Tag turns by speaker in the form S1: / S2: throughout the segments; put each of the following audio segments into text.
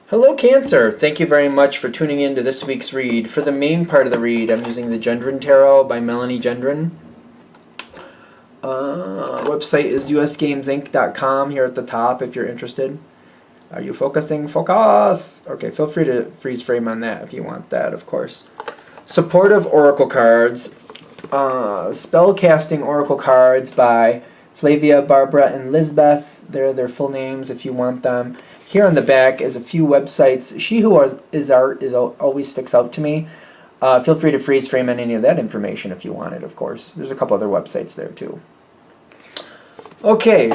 S1: Hello, Cancer. Thank you very much for tuning in to this week's read. For the main part of the read, I'm using the Gendron Tarot by Melanie Gendron. Website is usgamesinc.com here at the top if you're interested. Are you focusing? Focus! Okay, feel free to freeze frame on that if you want that, of course. Supportive Oracle cards. Spellcasting Oracle cards by Flavia, Barbara, and Lisbeth. They're their full names if you want them. Here on the back is a few websites. She Who Is Art always sticks out to me. Feel free to freeze frame on any of that information if you want it, of course. There's a couple other websites there too. Okay.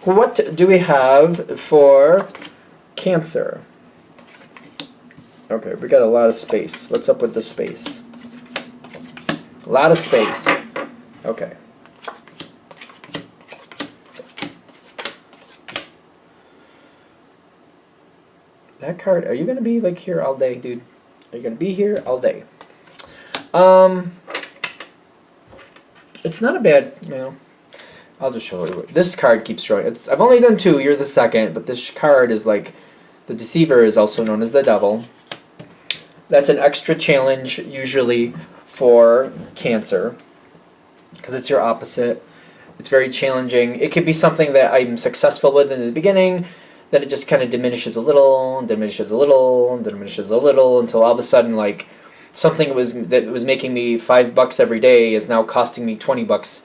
S1: What do we have for Cancer? Okay, we got a lot of space. What's up with the space? A lot of space. Okay. That card, are you going to be like here all day, dude? Are you going to be here all day? It's not a bad, I'll just show you. This card keeps showing. I've only done two, you're the second, but this card is like, the Deceiver is also known as the Devil. That's an extra challenge usually for Cancer, because it's your opposite. It's very challenging. It could be something that I'm successful with in the beginning, then it just kind of diminishes a little, diminishes a little, diminishes a little, until all of a sudden, like, something that was making me $5 every day is now costing me $20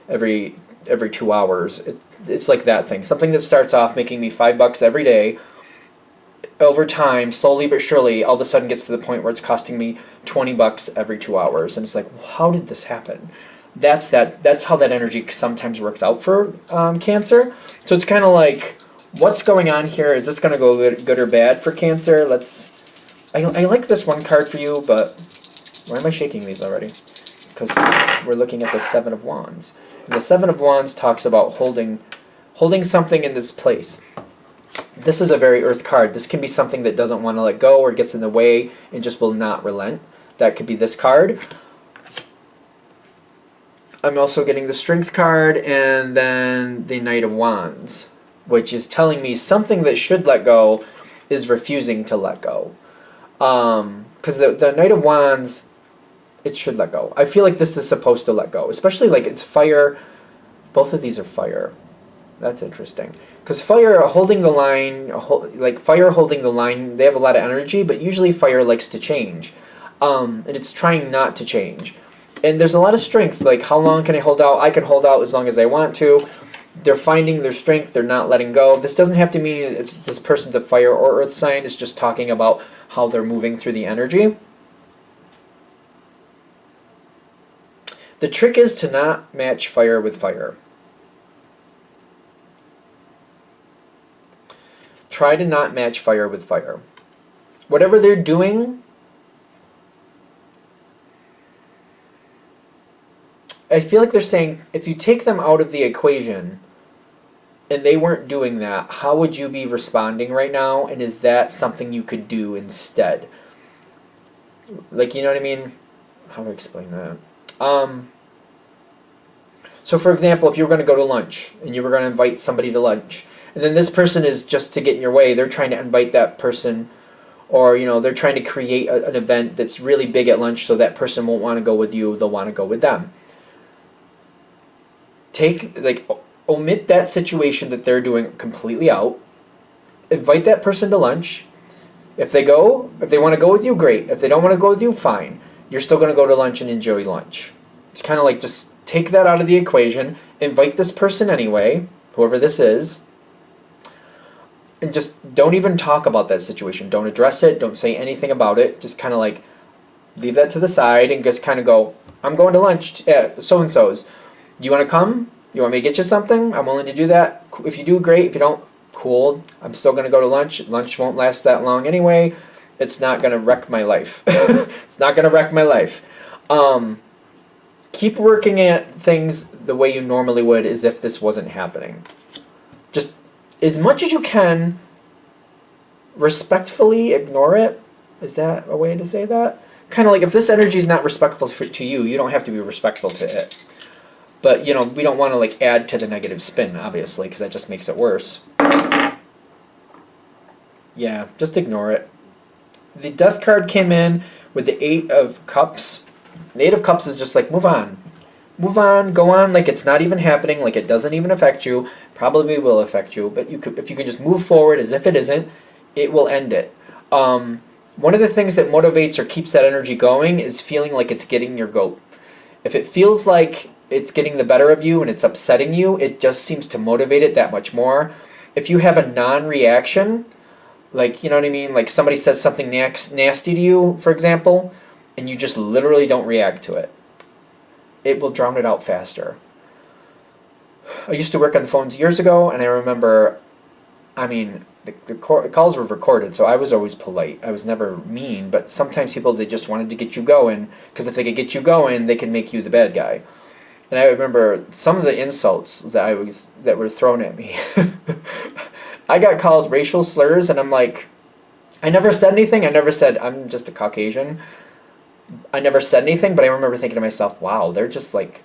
S1: every 2 hours. It's like that thing. Something that starts off making me $5 every day, over time, slowly but surely, all of a sudden gets to the point where it's costing me $20 every 2 hours, and it's like, well, how did this happen? That's how that energy sometimes works out for Cancer. So it's kind of like, what's going on here? Is this going to go good or bad for Cancer? I like this one card for you, but why am I shaking these already? Because we're looking at the Seven of Wands. And the Seven of Wands talks about holding something in this place. This is a very Earth card. This can be something that doesn't want to let go or gets in the way and just will not relent. That could be this card. I'm also getting the Strength card and then the Knight of Wands, which is telling me something that should let go is refusing to let go. Because the Knight of Wands, it should let go. I feel like this is supposed to let go, especially like it's fire. Both of these are fire. That's interesting. Because fire holding the line, like fire holding the line, they have a lot of energy, but usually fire likes to change. And it's trying not to change. And there's a lot of strength, like how long can I hold out? I can hold out as long as I want to. They're finding their strength, they're not letting go. This doesn't have to mean this person's a fire or earth sign, it's just talking about how they're moving through the energy. The trick is to not match fire with fire. Try to not match fire with fire. Whatever they're doing, I feel like they're saying, if you take them out of the equation and they weren't doing that, how would you be responding right now? And is that something you could do instead? Like, you know what I mean? How do I explain that? So for example, if you were going to go to lunch and you were going to invite somebody to lunch, and then this person is just to get in your way, they're trying to invite that person, or they're trying to create an event that's really big at lunch so that person won't want to go with you, they'll want to go with them. Omit that situation that they're doing completely out. Invite that person to lunch. If they want to go with you, great. If they don't want to go with you, fine. You're still going to go to lunch and enjoy lunch. It's kind of like just take that out of the equation. Invite this person anyway, whoever this is. And just don't even talk about that situation. Don't address it. Don't say anything about it. Just kind of like leave that to the side and just kind of go, I'm going to lunch at so-and-so's. You want to come? You want me to get you something? I'm willing to do that. If you do, great. If you don't, cool. I'm still going to go to lunch. Lunch won't last that long anyway. It's not going to wreck my life. It's not going to wreck my life. Keep working at things the way you normally would as if this wasn't happening. Just as much as you can, respectfully ignore it. Is that a way to say that? Kind of like if this energy is not respectful to you, you don't have to be respectful to it. But, we don't want to, like, add to the negative spin, obviously, because that just makes it worse. Yeah, just ignore it. The Death card came in with the Eight of Cups. The Eight of Cups is just like, move on. Move on, go on, like it's not even happening, like it doesn't even affect you. Probably will affect you, but if you can just move forward as if it isn't, it will end it. One of the things that motivates or keeps that energy going is feeling like it's getting your goat. If it feels like it's getting the better of you and it's upsetting you, it just seems to motivate it that much more. If you have a non-reaction, like, you know what I mean? Like somebody says something nasty to you, for example, and you just literally don't react to it, it will drown it out faster. I used to work on the phones years ago, and I remember, I mean, the calls were recorded, so I was always polite. I was never mean, but sometimes people, they just wanted to get you going, because if they could get you going, they could make you the bad guy. And I remember some of the insults that were thrown at me. I got called racial slurs, and I'm like, I never said anything. I never said, I'm just a Caucasian. I never said anything, but I remember thinking to myself, wow, they're just like,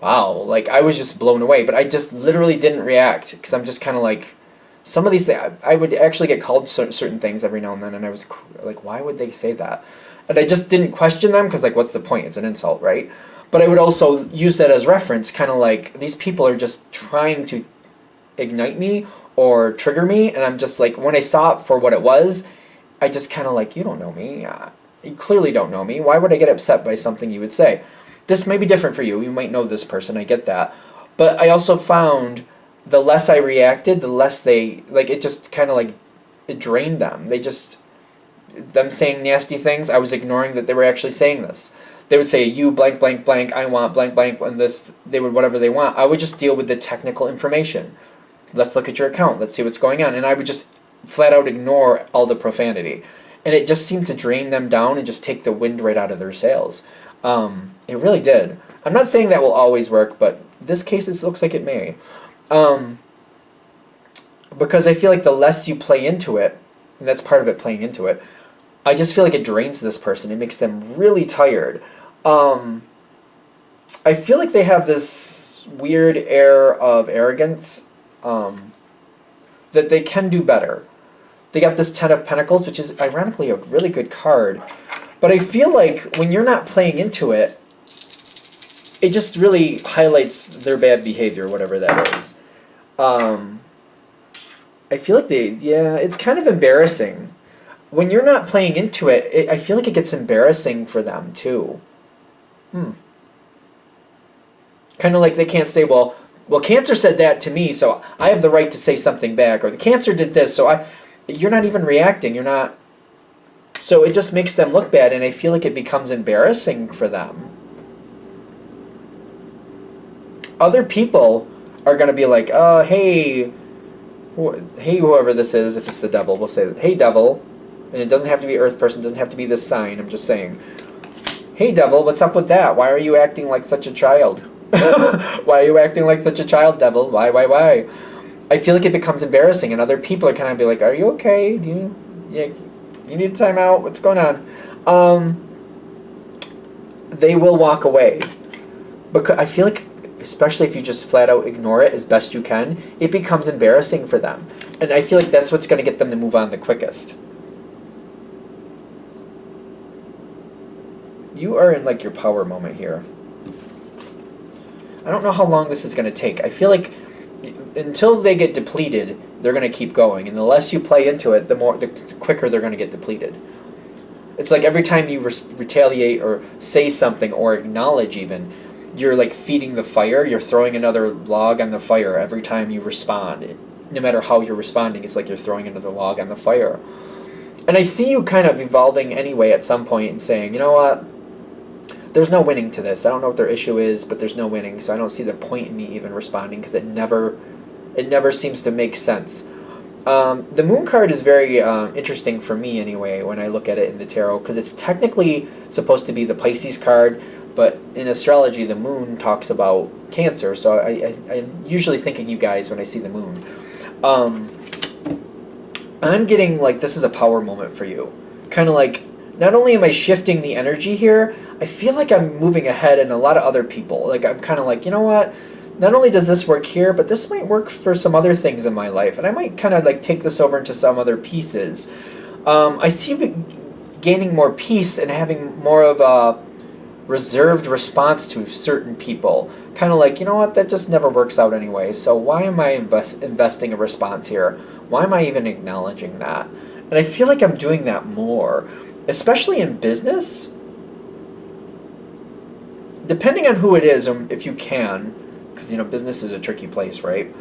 S1: wow. Like, I was just blown away, but I just literally didn't react, because I'm just kind of like, some of these things, I would actually get called certain things every now and then, and I was like, why would they say that? And I just didn't question them, because, like, what's the point? It's an insult, right? But I would also use that as reference, kind of like, these people are just trying to ignite me or trigger me, and I'm just like, when I saw it for what it was, I just kind of like, you don't know me. You clearly don't know me. Why would I get upset by something you would say? This may be different for you. You might know this person. I get that. But I also found the less I reacted, the less they, like, it just kind of like, it drained them. Them saying nasty things, I was ignoring that they were actually saying this. They would say, you blank, blank, blank, I want blank, blank, and this, they would whatever they want. I would just deal with the technical information. Let's look at your account. Let's see what's going on. And I would just flat out ignore all the profanity. And it just seemed to drain them down and just take the wind right out of their sails. It really did. I'm not saying that will always work, but this case, it looks like it may. Because I feel like the less you play into it, and that's part of it, playing into it, I just feel like it drains this person. It makes them really tired. I feel like they have this weird air of arrogance, that they can do better. They got this Ten of Pentacles, which is ironically a really good card. But I feel like when you're not playing into it, it just really highlights their bad behavior, whatever that is. I feel like it's kind of embarrassing. When you're not playing into it, I feel like it gets embarrassing for them too. Kind of like they can't say, well, Cancer said that to me, so I have the right to say something back. Or the Cancer did this, so you're not even reacting. You're not. So it just makes them look bad, and I feel like it becomes embarrassing for them. Other people are going to be like, hey, whoever this is, if it's the devil, we'll say, hey, devil. And it doesn't have to be Earth person, doesn't have to be this sign, I'm just saying. Hey, devil, what's up with that? Why are you acting like such a child? Why are you acting like such a child, devil? Why? I feel like it becomes embarrassing, and other people are kind of be like, are you okay? You need a timeout? What's going on? They will walk away. Because I feel like, especially if you just flat out ignore it as best you can, it becomes embarrassing for them. And I feel like that's what's going to get them to move on the quickest. You are in like your power moment here. I don't know how long this is going to take. I feel like until they get depleted, they're going to keep going. And the less you play into it, the quicker they're going to get depleted. It's like every time you retaliate or say something or acknowledge even, you're like feeding the fire. You're throwing another log on the fire every time you respond. No matter how you're responding, it's like you're throwing another log on the fire. And I see you kind of evolving anyway at some point and saying, you know what? There's no winning to this. I don't know what their issue is, but there's no winning, so I don't see the point in me even responding because it never seems to make sense. The Moon card is very interesting for me anyway when I look at it in the tarot because it's technically supposed to be the Pisces card, but in astrology the Moon talks about Cancer, so I'm usually thinking you guys when I see the Moon. I'm getting like this is a power moment for you. Kind of like not only am I shifting the energy here, I feel like I'm moving ahead in a lot of other people. Like I'm kind of like, you know what? not only does this work here, but this might work for some other things in my life, and I might kind of like take this over into some other pieces. I see you gaining more peace and having more of a reserved response to certain people. Kind of like, you know what, that just never works out anyway, so why am I investing a response here? Why am I even acknowledging that? And I feel like I'm doing that more, especially in business. Depending on who it is, if you can, because business is a tricky place, right?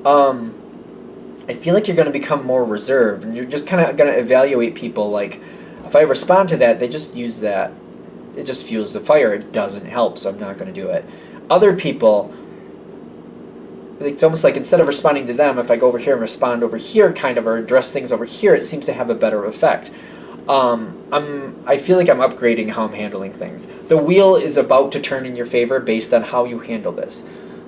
S1: I feel like you're going to become more reserved, and you're just kind of going to evaluate people like, if I respond to that, they just use that. It just fuels the fire. It doesn't help, so I'm not going to do it. Other people, it's almost like instead of responding to them, if I go over here and respond over here, kind of, or address things over here, it seems to have a better effect. I feel like I'm upgrading how I'm handling things. The wheel is about to turn in your favor based on how you handle this.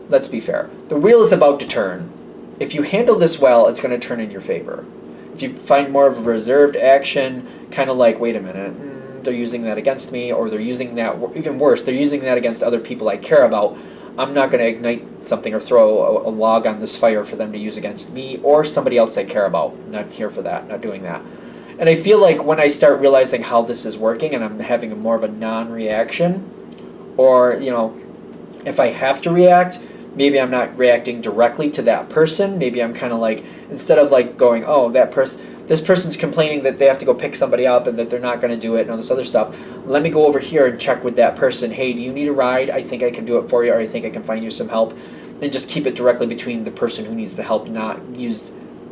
S1: Let's be fair. The wheel is about to turn. If you handle this well, it's going to turn in your favor. If you find more of a reserved action, kind of like, wait a minute, they're using that against me, or they're using that, even worse, they're using that against other people I care about, I'm not going to ignite something or throw a log on this fire for them to use against me or somebody else I care about. Not here for that, not doing that. And I feel like when I start realizing how this is working and I'm having more of a non-reaction, or, if I have to react, maybe I'm not reacting directly to that person. Maybe I'm kind of like, instead of like going, oh, this person's complaining that they have to go pick somebody up and that they're not going to do it and all this other stuff. Let me go over here and check with that person. Hey, do you need a ride? I think I can do it for you, or I think I can find you some help. And just keep it directly between the person who needs the help, not use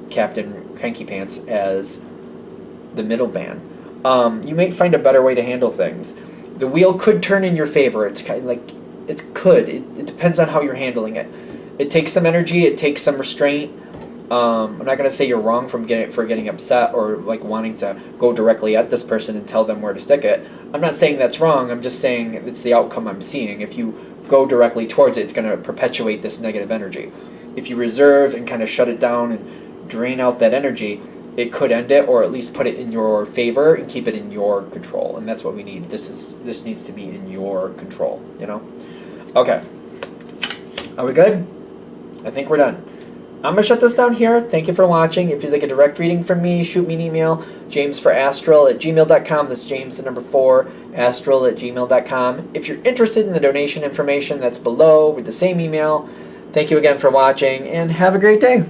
S1: Captain Cranky Pants as the middleman. You might find a better way to handle things. The wheel could turn in your favor. It's kind of like, it could. It depends on how you're handling it. It takes some energy. It takes some restraint. I'm not going to say you're wrong for getting upset or like wanting to go directly at this person and tell them where to stick it. I'm not saying that's wrong. I'm just saying it's the outcome I'm seeing. If you go directly towards it, it's going to perpetuate this negative energy. If you reserve and kind of shut it down and drain out that energy, it could end it, or at least put it in your favor and keep it in your control. And that's what we need. This needs to be in your control, Okay. Are we good? I think we're done. I'm going to shut this down here. Thank you for watching. If you'd like a direct reading from me, shoot me an email, jamesforastral@gmail.com. That's James, the number 4, astral@gmail.com. If you're interested in the donation information, that's below with the same email. Thank you again for watching, and have a great day.